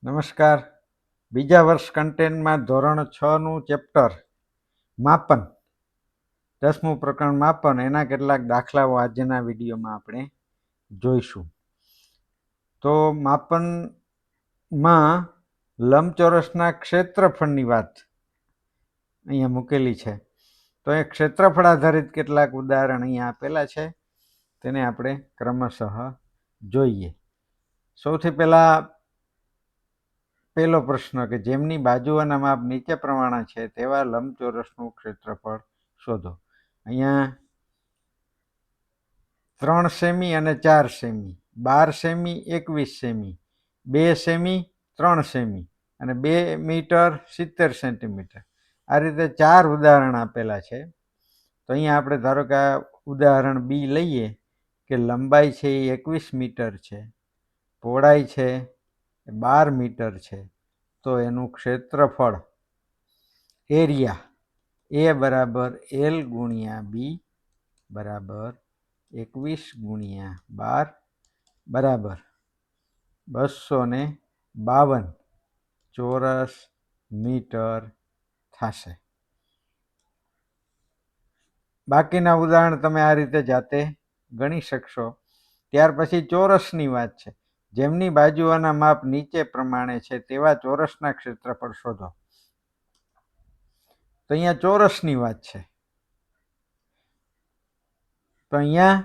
નમસ્કાર. બીજા વર્ષ કન્ટેન્ટમાં ધોરણ 6નું ચેપ્ટર માપન, 10મું પ્રકરણ માપન, એના કેટલાક દાખલાઓ આજના વિડીયોમાં આપણે જોઈશું. તો માપનમાં લંબચોરસના ક્ષેત્રફળની વાત અહીંયા મૂકેલી છે. તો એ ક્ષેત્રફળ આધારિત કેટલાક ઉદાહરણ અહીંયા આપેલા છે, તેને આપણે ક્રમશઃ જોઈએ. સૌથી પહેલા પહેલો પ્રશ્ન કે જેમની બાજુઓના માપ નીચે પ્રમાણે છે તેવા લંબચોરસનું ક્ષેત્રફળ શોધો. અહીંયા 3 સેમી અને 4 semi, 12 semi, 21 semi, 2 semi, 3 semi અને 2 મીટર 70 સેન્ટીમીટર, આ રીતે 4 ઉદાહરણ આપેલા છે. તો અહીંયા આપણે ધારો કે આ ઉદાહરણ બી લઈએ કે લંબાઈ છે એ 21 મીટર છે, પહોળાઈ છે 12 મીટર છે, તો એનું ક્ષેત્રફળ એરિયા એ બરાબર એલ ગુણ્યા બી બરાબર 21 ગુણ્યા 12 બરાબર 252 ચોરસ મીટર થશે. બાકીના ઉદાહરણ તમે આ રીતે જાતે ગણી શકશો. ત્યાર પછી ચોરસની વાત છે. જેમની બાજુઓના માપ નીચે પ્રમાણે છે તેવા ચોરસના ક્ષેત્રફળ શોધો. તો અહીંયા ચોરસની વાત છે. તો અહીંયા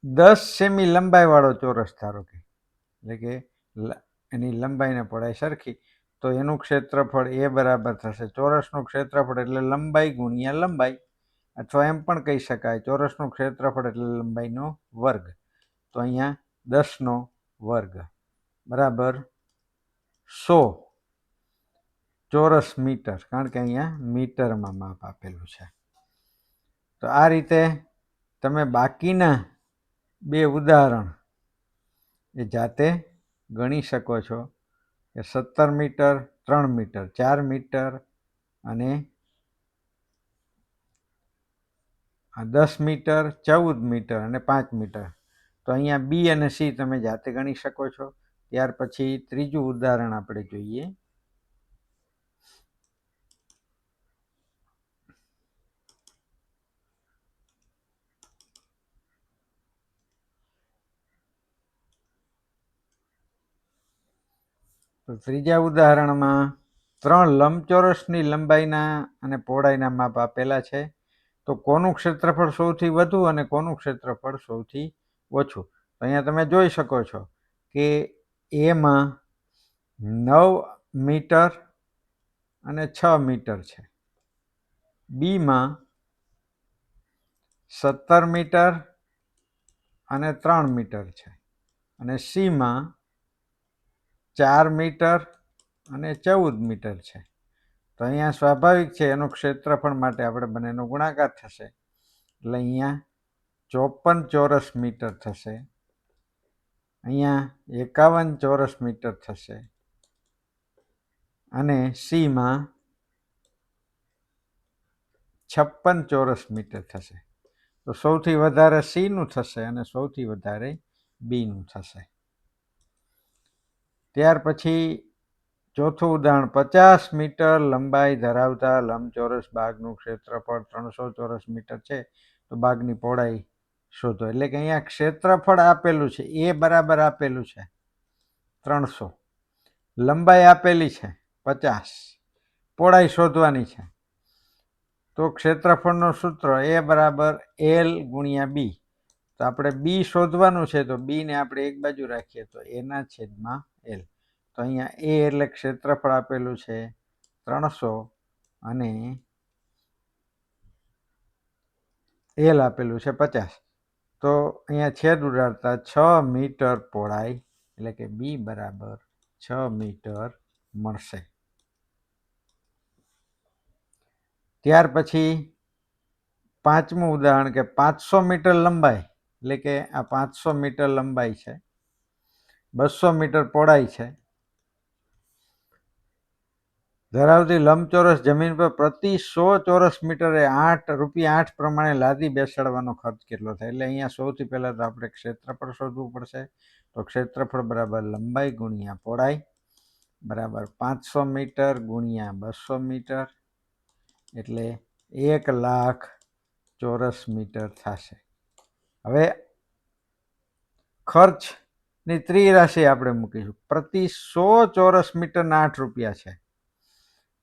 10 સેમી લંબાઈ વાળો ચોરસ ધારો કે, એટલે કે એની લંબાઈને પહોળાઈ સરખી, તો એનું ક્ષેત્રફળ એ બરાબર થશે ચોરસનું ક્ષેત્રફળ એટલે લંબાઈ ગુણ્યા લંબાઈ, અથવા એમ પણ કહી શકાય ચોરસનું ક્ષેત્રફળ એટલે લંબાઈનો વર્ગ. તો અહીંયા 10નો વર્ગ બરાબર 100 ચોરસ મીટર, કારણ કે અહીંયા મીટરમાં માપ આપેલું છે. તો આ રીતે તમે બાકીના 2 ઉદાહરણ એ જાતે ગણી શકો છો કે 17 મીટર, 3 મીટર, 4 મીટર અને 10 મીટર, 14 મીટર અને 5 મીટર. તો અહીંયા બી અને સી તમે જાતે ગણી શકો છો. ત્યાર પછી ત્રીજું ઉદાહરણ આપણે જોઈએ. તો ત્રીજા ઉદાહરણમાં 3 લંબચોરસની લંબાઈના અને પહોળાઈના માપ આપેલા છે. તો કોનું ક્ષેત્રફળ સૌથી વધુ અને કોનું ક્ષેત્રફળ સૌથી ઓછું? તો અહીંયા તમે જોઈ શકો છો કે એમાં 9 મીટર અને 6 મીટર છે, બીમાં 17 મીટર અને 3 મીટર છે, અને સીમાં 4 મીટર અને 14 મીટર છે. તો અહીંયા સ્વાભાવિક છે એનું ક્ષેત્રફળ માટે આપણે બંનેનો ગુણાકાર થશે, એટલે અહીંયા 54 ચોરસ મીટર થશે, અહીંયા 51 ચોરસ મીટર થશે, અને સીમાં 56 ચોરસ મીટર થશે. તો સૌથી વધારે સીનું થશે અને સૌથી વધારે બીનું થશે. ત્યાર પછી ચોથું ઉદાહરણ 50 મીટર લંબાઈ ધરાવતા લંબચોરસ બાગનું ક્ષેત્રફળ 300 ચોરસ મીટર છે, તો બાગની પહોળાઈ શોધો. એટલે કે અહીંયા ક્ષેત્રફળ આપેલું છે એ બરાબર આપેલું છે 300, લંબાઈ આપેલી છે 50, પહોળાઈ શોધવાની છે. તો ક્ષેત્રફળનું સૂત્ર એ બરાબર એલ ગુણ્યા બી. તો આપણે બી શોધવાનું છે, તો બી ને આપણે એક બાજુ રાખીએ તો એના છેદમાં એલ. તો અહીંયા એ એટલે ક્ષેત્રફળ આપેલું છે 300 અને એલ આપેલું છે 50. તો અહીંયા છેદ ઉડાડતા 6 મીટર પહોળાઈ, એટલે કે બી બરાબર 6 મીટર મળશે. ત્યાર પછી પાંચમું ઉદાહરણ કે 500 મીટર લંબાઈ, એટલે કે આ 500 મીટર લંબાઈ છે, 200 મીટર પહોળાઈ છે ધરાવતી લંબચોરસ જમીન પર પ્રતિ 100 ચોરસ મીટરે ₹8 પ્રમાણે લાદી બેસાડવાનો ખર્ચ કેટલો થાય? એટલે અહીંયા સૌથી પહેલા તો આપણે ક્ષેત્રફળ શોધવું પડશે. તો ક્ષેત્રફળ બરાબર લંબાઈ ગુણ્યા પહોળાઈ બરાબર 500 મીટર ગુણ્યા 200 મીટર એટલે 1,00,000 ચોરસ મીટર થશે. હવે ખર્ચની ત્રિરાશિ આપણે મૂકીશું. પ્રતિ 100 ચોરસ મીટરના ₹8 છે,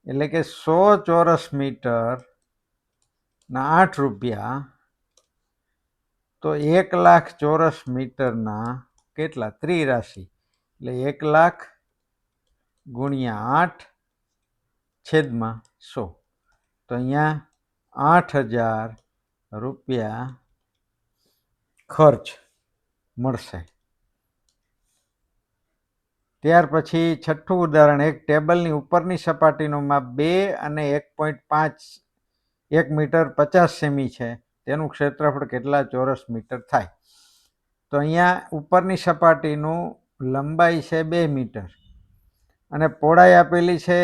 એટલે કે 100 ચોરસ મીટરના ₹8 તો 1,00,000 ચોરસ મીટરના કેટલા? ત્રિરાશિ એટલે 1,00,000 ગુણ્યા 8 છેદમાં 100 તો અહીંયા ₹8,000 ખર્ચ મળશે. ત્યાર પછી છઠ્ઠું ઉદાહરણ, એક ટેબલની ઉપરની સપાટીનું માપ 2 અને 1 મીટર 50 સેમી છે, તેનું ક્ષેત્રફળ કેટલા ચોરસ મીટર થાય? તો અહીંયા ઉપરની સપાટીનું લંબાઈ છે 2 મીટર અને પહોળાઈ આપેલી છે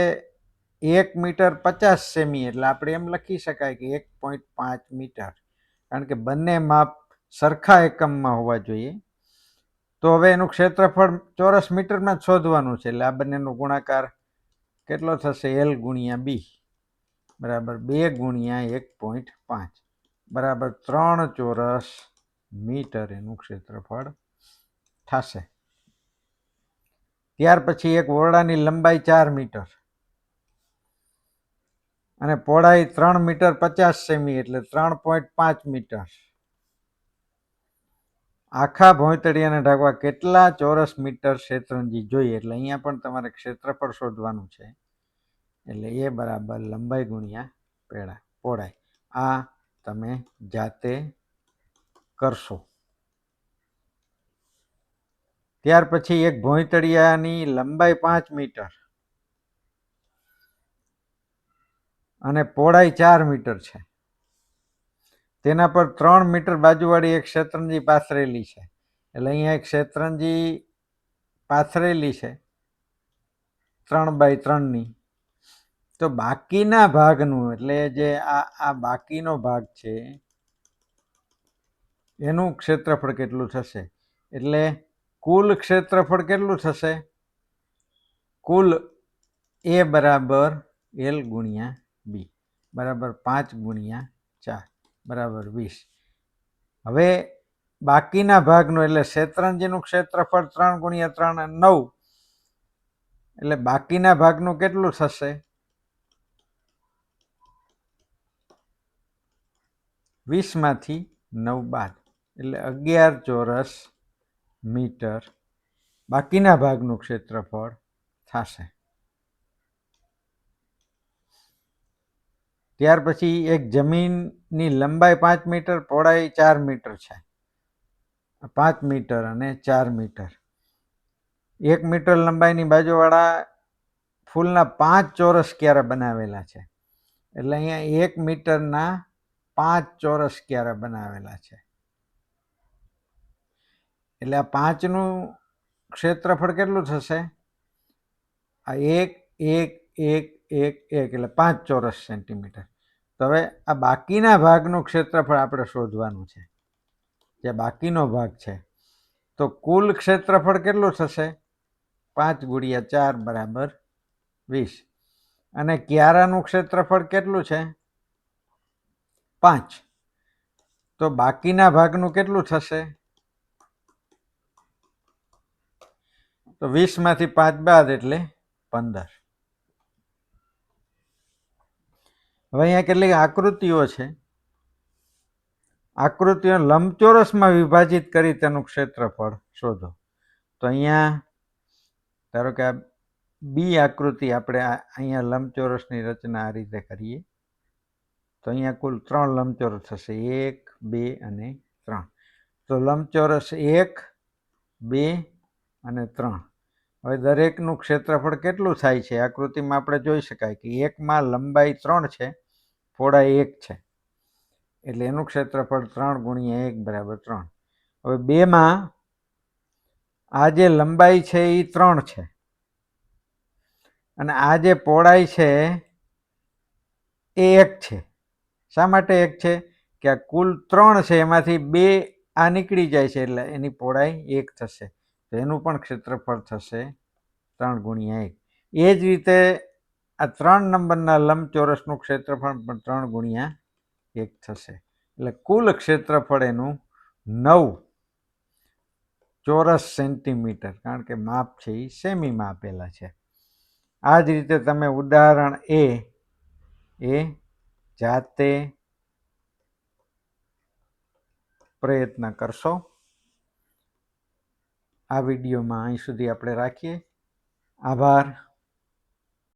1 મીટર 50 સેમી, એટલે આપણે એમ લખી શકાય કે 1.5 મીટર, કારણ કે બંને માપ સરખા એકમમાં હોવા જોઈએ. તો હવે એનું ક્ષેત્રફળ ચોરસ મીટરમાં જ શોધવાનું છે, એટલે આ બંનેનો ગુણાકાર કેટલો થશે? L ગુણ્યા B બરાબર 2 ગુણ્યા 1.5 બરાબર 3 ચોરસ મીટર એનું ક્ષેત્રફળ થશે. ત્યાર પછી એક ઓરડાની લંબાઈ 4 મીટર અને પહોળાઈ 3 મીટર 50 સેમી એટલે 3.5 મીટર. આખા ભોંયતળિયાને ઢાંકવા કેટલા ચોરસ મીટર શેતરંજી જોઈએ? એટલે અહીંયા પણ તમારે ક્ષેત્રફળ શોધવાનું છે, એટલે એ બરાબર લંબાઈ ગુણ્યા પહોળાઈ. આ તમે જાતે કરશો. ત્યાર પછી એક ભોંયતળિયાની લંબાઈ 5 મીટર અને પહોળાઈ 4 મીટર છે, તેના પર 3 મીટર બાજુવાળી એક શેતરંજી પાથરેલી છે. એટલે અહીંયા એક શેતરંજી પાથરેલી છે 3x3ની. તો બાકીના ભાગનું, એટલે જે આ બાકીનો ભાગ છે એનું ક્ષેત્રફળ કેટલું થશે? એટલે કુલ ક્ષેત્રફળ કેટલું થશે? કુલ A બરાબર L ગુણ્યા B બરાબર 5 ગુણ્યા 4 બરાબર 20. હવે બાકીના ભાગનું, એટલે શેતરંજીનું ક્ષેત્રફળ 3 ગુણ્યા 3 9, એટલે બાકીના ભાગનું કેટલું થશે? 20માંથી 9 બાદ એટલે 11 ચોરસ મીટર બાકીના ભાગનું ક્ષેત્રફળ થશે. ત્યાર પછી એક જમીનની લંબાઈ 5 મીટર પહોળાઈ 4 મીટર છે. 5 મીટર અને 4 મીટર. 1 મીટર લંબાઈની બાજુવાળા ફૂલના 5 ચોરસ ક્યારા બનાવેલા છે, એટલે અહીંયા 1 મીટરના 5 ચોરસ ક્યારા બનાવેલા છે, એટલે આ 5નું ક્ષેત્રફળ કેટલું થશે? આ 1 1 1 1 1 એટલે 5 ચોરસ સેન્ટીમીટર. તો હવે આ બાકીના ભાગનું ક્ષેત્રફળ આપણે શોધવાનું છે, જે બાકીનો ભાગ છે. તો કુલ ક્ષેત્રફળ કેટલું થશે? 5 ગુણ્યા 4 બરાબર 20. અને ક્યારાનું ક્ષેત્રફળ કેટલું છે? 5. તો બાકીના ભાગનું કેટલું થશે? તો 20માંથી 5 બાદ એટલે 15. હવે અહીંયા કેટલીક આકૃતિઓ છે. આકૃતિઓ લંબચોરસમાં વિભાજિત કરી તેનું ક્ષેત્રફળ શોધો. તો અહીંયા ધારો કે આ બી આકૃતિ, આપણે અહીંયા લંબચોરસની રચના આ રીતે કરીએ તો અહીંયા કુલ 3 લંબચોરસ થશે, 1 2 અને 3. તો લંબચોરસ 1 2 અને 3. હવે દરેકનું ક્ષેત્રફળ કેટલું થાય છે? આકૃતિમાં આપણે જોઈ શકાય કે એકમાં લંબાઈ 3 છે, પહોળાઈ 1 છે, એટલે એનું ક્ષેત્રફળ 3 ગુણ્યા 1 બરાબર 3. હવે 2માં આ જે લંબાઈ છે એ 3 છે અને આ જે પહોળાઈ છે એ 1 છે. શા માટે 1 છે? કે આ કુલ 3 છે એમાંથી 2 આ નીકળી જાય છે એટલે એની પહોળાઈ 1 થશે. તો એનું પણ ક્ષેત્રફળ થશે 3 ગુણ્યા 1. એ જ રીતે આ 3 નંબરના લંબચોરસનું ક્ષેત્રફળ પણ 3 ગુણ્યા 1 થશે. એટલે કુલ ક્ષેત્રફળ એનું 9 ચોરસ સેન્ટીમીટર, કારણ કે માપ છે એ સેમીમાં આપેલા છે. આ જ રીતે તમે ઉદાહરણ એ જાતે પ્રયત્ન કરશો. આ વિડીયોમાં અહીં સુધી આપણે રાખીએ. આભાર.